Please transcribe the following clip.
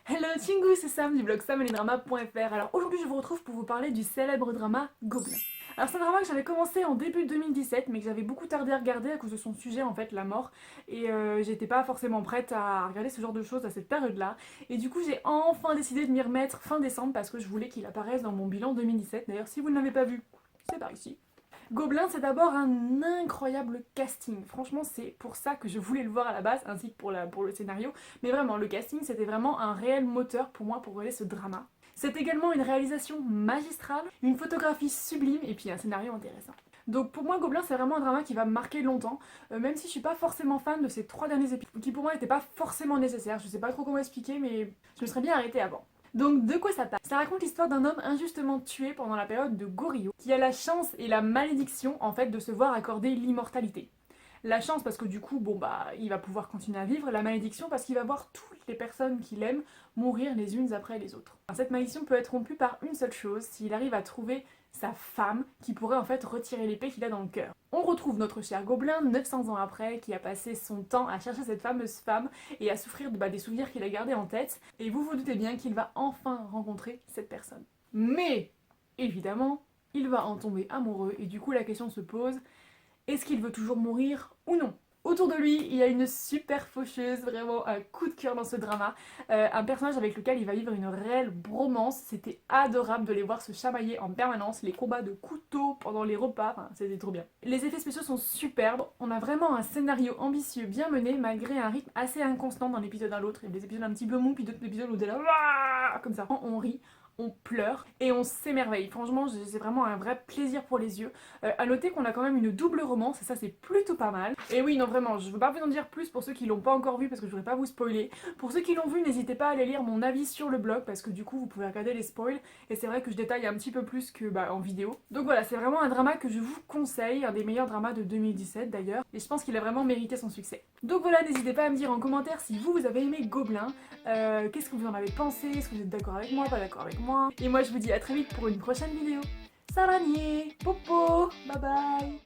Hello Chingu, c'est Sam du blog samanddrama.fr. Alors aujourd'hui je vous retrouve pour vous parler du célèbre drama Gobelin. Alors c'est un drama que j'avais commencé en début 2017 mais que j'avais beaucoup tardé à regarder à cause de son sujet en fait, la mort. Et j'étais pas forcément prête à regarder ce genre de choses à cette période là. Et du coup j'ai enfin décidé de m'y remettre fin décembre parce que je voulais qu'il apparaisse dans mon bilan 2017. D'ailleurs si vous ne l'avez pas vu, c'est par ici. Gobelin, c'est d'abord un incroyable casting. Franchement, c'est pour ça que je voulais le voir à la base, ainsi que pour le scénario. Mais vraiment, le casting, c'était vraiment un réel moteur pour moi pour regarder ce drama. C'est également une réalisation magistrale, une photographie sublime et puis un scénario intéressant. Donc pour moi, Gobelin, c'est vraiment un drama qui va me marquer longtemps, même si je suis pas forcément fan de ces 3 derniers épisodes, qui pour moi n'étaient pas forcément nécessaires. Je sais pas trop comment expliquer, mais je me serais bien arrêtée avant. Donc de quoi ça parle? Ça raconte l'histoire d'un homme injustement tué pendant la période de Goryeo, qui a la chance et la malédiction en fait de se voir accorder l'immortalité. La chance parce que du coup, bon bah, il va pouvoir continuer à vivre, la malédiction parce qu'il va voir toutes les personnes qu'il aime mourir les unes après les autres. Cette malédiction peut être rompue par une seule chose, s'il arrive à trouver sa femme qui pourrait en fait retirer l'épée qu'il a dans le cœur. On retrouve notre cher Gobelin 900 ans après qui a passé son temps à chercher cette fameuse femme et à souffrir des souvenirs qu'il a gardés en tête et vous vous doutez bien qu'il va enfin rencontrer cette personne. Mais évidemment, il va en tomber amoureux et du coup la question se pose, est-ce qu'il veut toujours mourir ou non? Autour de lui, il y a une super faucheuse, vraiment un coup de cœur dans ce drama. Un personnage avec lequel il va vivre une réelle bromance. C'était adorable de les voir se chamailler en permanence. Les combats de couteaux pendant les repas, enfin, c'était trop bien. Les effets spéciaux sont superbes. On a vraiment un scénario ambitieux, bien mené, malgré un rythme assez inconstant d'un épisode à l'autre. Il y a des épisodes un petit peu mous, puis d'autres épisodes où on est là, comme ça. On rit, on pleure et on s'émerveille. Franchement, c'est vraiment un vrai plaisir pour les yeux. À noter qu'on a quand même une double romance et ça c'est plutôt pas mal. Et oui, non vraiment, je veux pas vous en dire plus pour ceux qui l'ont pas encore vu parce que je voudrais pas vous spoiler. Pour ceux qui l'ont vu, n'hésitez pas à aller lire mon avis sur le blog parce que du coup vous pouvez regarder les spoils et c'est vrai que je détaille un petit peu plus que en vidéo. Donc voilà, c'est vraiment un drama que je vous conseille, un des meilleurs dramas de 2017 d'ailleurs, et je pense qu'il a vraiment mérité son succès. Donc voilà, n'hésitez pas à me dire en commentaire si vous avez aimé Gobelin, qu'est-ce que vous en avez pensé, est-ce que vous êtes d'accord avec moi, pas d'accord avec moi. Et moi je vous dis à très vite pour une prochaine vidéo. Sarangnie, popo, bye bye.